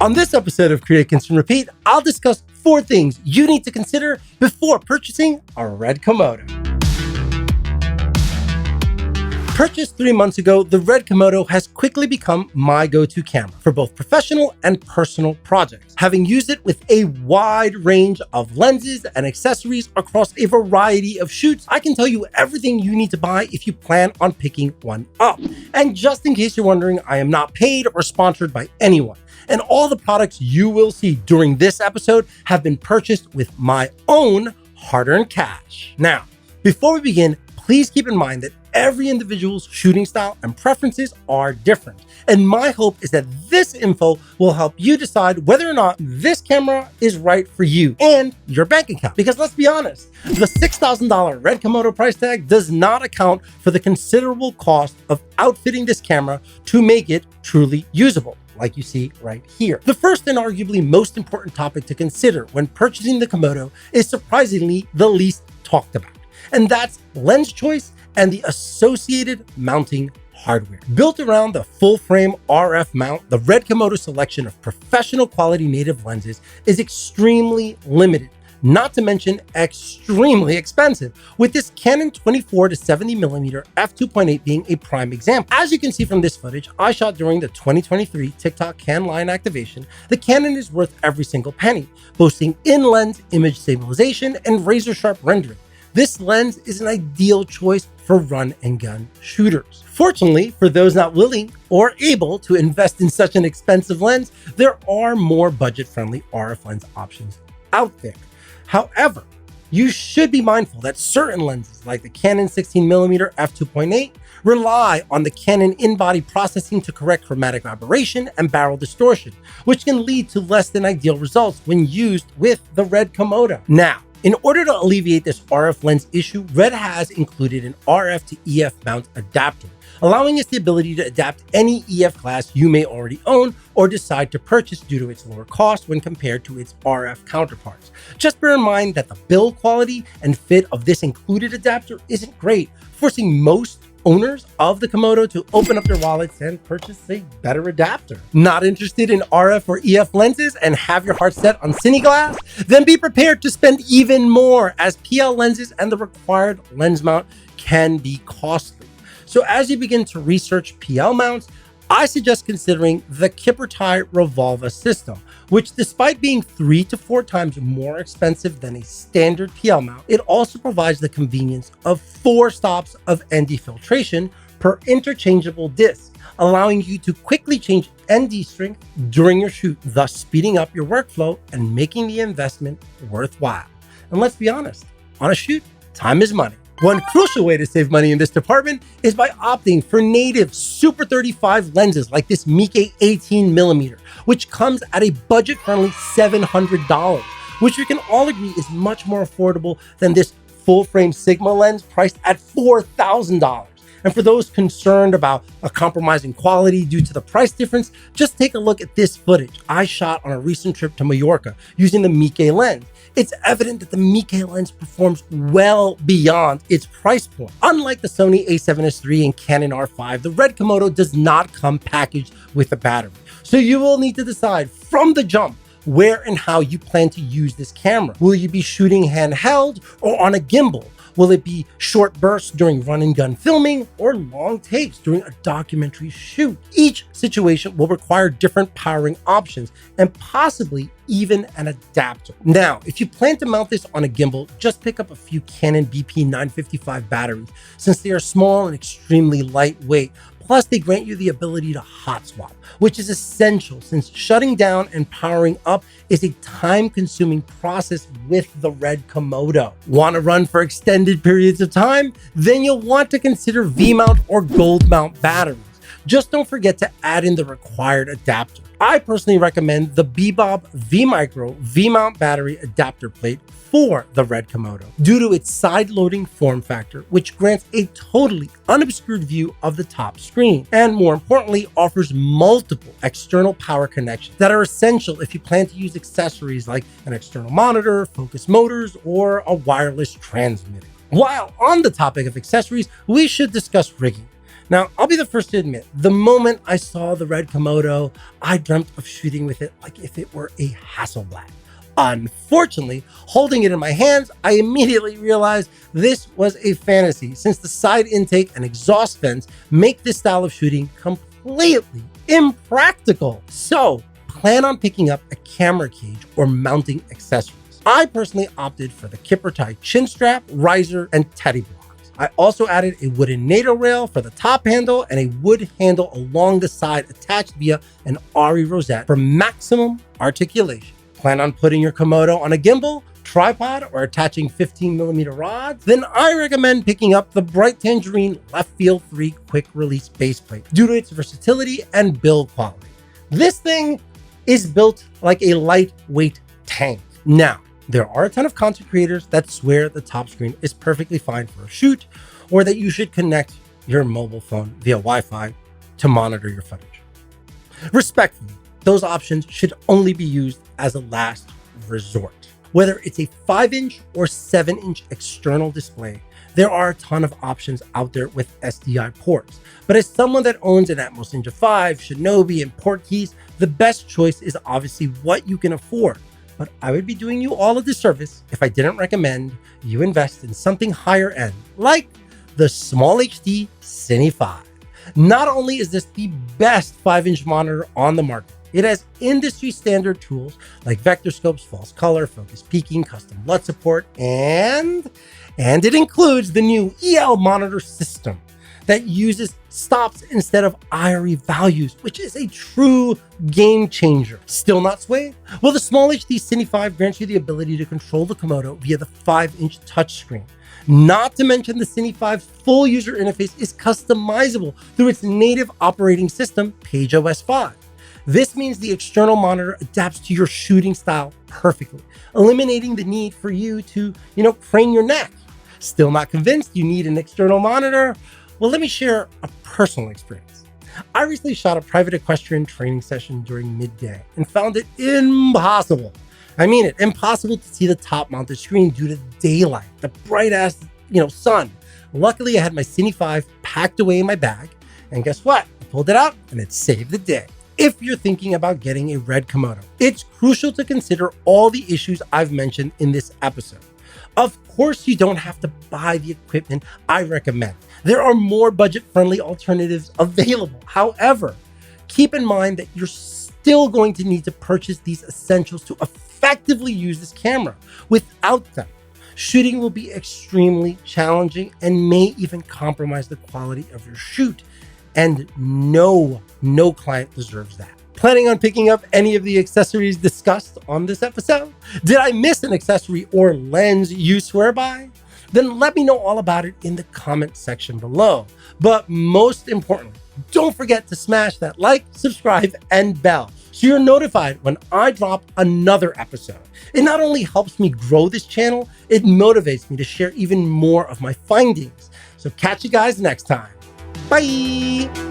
On this episode of Create, Consume, Repeat, I'll discuss 4 things you need to consider before purchasing a Red Komodo. Purchased 3 months ago, the Red Komodo has quickly become my go-to camera for both professional and personal projects. Having used it with a wide range of lenses and accessories across a variety of shoots, I can tell you everything you need to buy if you plan on picking one up. And just in case you're wondering, I am not paid or sponsored by anyone. And all the products you will see during this episode have been purchased with my own hard-earned cash. Now, before we begin, please keep in mind that every individual's shooting style and preferences are different. And my hope is that this info will help you decide whether or not this camera is right for you and your bank account. Because let's be honest, the $6,000 Red Komodo price tag does not account for the considerable cost of outfitting this camera to make it truly usable, like you see right here. The first and arguably most important topic to consider when purchasing the Komodo is surprisingly the least talked about, and that's lens choice and the associated mounting hardware. Built around the full-frame RF mount, the Red Komodo selection of professional quality native lenses is extremely limited, not to mention extremely expensive, with this Canon 24 to 70mm f2.8 being a prime example. As you can see from this footage I shot during the 2023 TikTok Can line activation, the Canon is worth every single penny, boasting in-lens image stabilization and razor-sharp rendering. This lens is an ideal choice for run and gun shooters. Fortunately, for those not willing or able to invest in such an expensive lens, there are more budget-friendly RF lens options out there. However, you should be mindful that certain lenses like the Canon 16mm f2.8 rely on the Canon in-body processing to correct chromatic aberration and barrel distortion, which can lead to less than ideal results when used with the Red Komodo. Now, in order to alleviate this RF lens issue, Red has included an RF to EF mount adapter, allowing us the ability to adapt any EF class you may already own or decide to purchase due to its lower cost when compared to its RF counterparts. Just bear in mind that the build quality and fit of this included adapter isn't great, forcing most owners of the Komodo to open up their wallets and purchase a better adapter. Not interested in RF or EF lenses and have your heart set on Cine Glass? Then be prepared to spend even more, as PL lenses and the required lens mount can be costly. So as you begin to research PL mounts, I suggest considering the Kippertie Revolva system, which despite being 3 to 4 times more expensive than a standard PL mount, it also provides the convenience of 4 stops of ND filtration per interchangeable disc, allowing you to quickly change ND strength during your shoot, thus speeding up your workflow and making the investment worthwhile. And let's be honest, on a shoot, time is money. One crucial way to save money in this department is by opting for native Super 35 lenses like this Miike 18mm, which comes at a budget-friendly $700, which we can all agree is much more affordable than this full-frame Sigma lens priced at $4,000. And for those concerned about a compromising quality due to the price difference, just take a look at this footage I shot on a recent trip to Mallorca using the Miike lens. It's evident that the Miike lens performs well beyond its price point. Unlike the Sony a7S III and Canon R5, the Red Komodo does not come packaged with a battery. So you will need to decide from the jump where and how you plan to use this camera. Will you be shooting handheld or on a gimbal? Will it be short bursts during run and gun filming or long takes during a documentary shoot? Each situation will require different powering options and possibly even an adapter. Now, if you plan to mount this on a gimbal, just pick up a few Canon BP 955 batteries, since they are small and extremely lightweight. Plus, they grant you the ability to hot swap, which is essential since shutting down and powering up is a time-consuming process with the Red Komodo. Want to run for extended periods of time? Then you'll want to consider V-mount or gold mount batteries. Just don't forget to add in the required adapter. I personally recommend the Bebop V-Micro V-mount battery adapter plate for the Red Komodo due to its side-loading form factor, which grants a totally unobscured view of the top screen, and more importantly, offers multiple external power connections that are essential if you plan to use accessories like an external monitor, focus motors, or a wireless transmitter. While on the topic of accessories, we should discuss rigging. Now, I'll be the first to admit, the moment I saw the Red Komodo, I dreamt of shooting with it like if it were a Hasselblad. Unfortunately, holding it in my hands, I immediately realized this was a fantasy, since the side intake and exhaust vents make this style of shooting completely impractical. So, plan on picking up a camera cage or mounting accessories. I personally opted for the Kipper tie chin strap, riser, and teddy blocks. I also added a wooden NATO rail for the top handle and a wood handle along the side attached via an RE rosette for maximum articulation. Plan on putting your Komodo on a gimbal, tripod, or attaching 15mm rods? Then I recommend picking up the Bright Tangerine Left Field 3 quick release baseplate due to its versatility and build quality. This thing is built like a lightweight tank. Now, there are a ton of content creators that swear the top screen is perfectly fine for a shoot, or that you should connect your mobile phone via Wi-Fi to monitor your footage. Respectfully, those options should only be used as a last resort. Whether it's a 5-inch or 7-inch external display, there are a ton of options out there with SDI ports. But as someone that owns an Atmos Ninja 5, Shinobi, and port keys, the best choice is obviously what you can afford. But I would be doing you all a disservice if I didn't recommend you invest in something higher end, like the Small HD Cine 5. Not only is this the best 5-inch monitor on the market, it has industry standard tools like vector scopes, false color, focus peaking, custom LUT support, and it includes the new EL monitor system that uses stops instead of IRE values, which is a true game changer. Still not swayed? Well, the Small HD Cine 5 grants you the ability to control the Komodo via the 5-inch touchscreen. Not to mention the Cine 5's full user interface is customizable through its native operating system, PageOS 5. This means the external monitor adapts to your shooting style perfectly, eliminating the need for you to, crane your neck. Still not convinced you need an external monitor? Well, let me share a personal experience. I recently shot a private equestrian training session during midday and found it impossible. I mean it, impossible to see the top mounted screen due to daylight, the bright ass, sun. Luckily, I had my Cine 5 packed away in my bag, and guess what? I pulled it out and it saved the day. If you're thinking about getting a Red Komodo, it's crucial to consider all the issues I've mentioned in this episode. Of course, you don't have to buy the equipment I recommend. There are more budget-friendly alternatives available. However, keep in mind that you're still going to need to purchase these essentials to effectively use this camera. Without them, shooting will be extremely challenging and may even compromise the quality of your shoot. And no client deserves that. Planning on picking up any of the accessories discussed on this episode? Did I miss an accessory or lens you swear by? Then let me know all about it in the comment section below. But most importantly, don't forget to smash that like, subscribe, and bell so you're notified when I drop another episode. It not only helps me grow this channel, it motivates me to share even more of my findings. So catch you guys next time. Bye!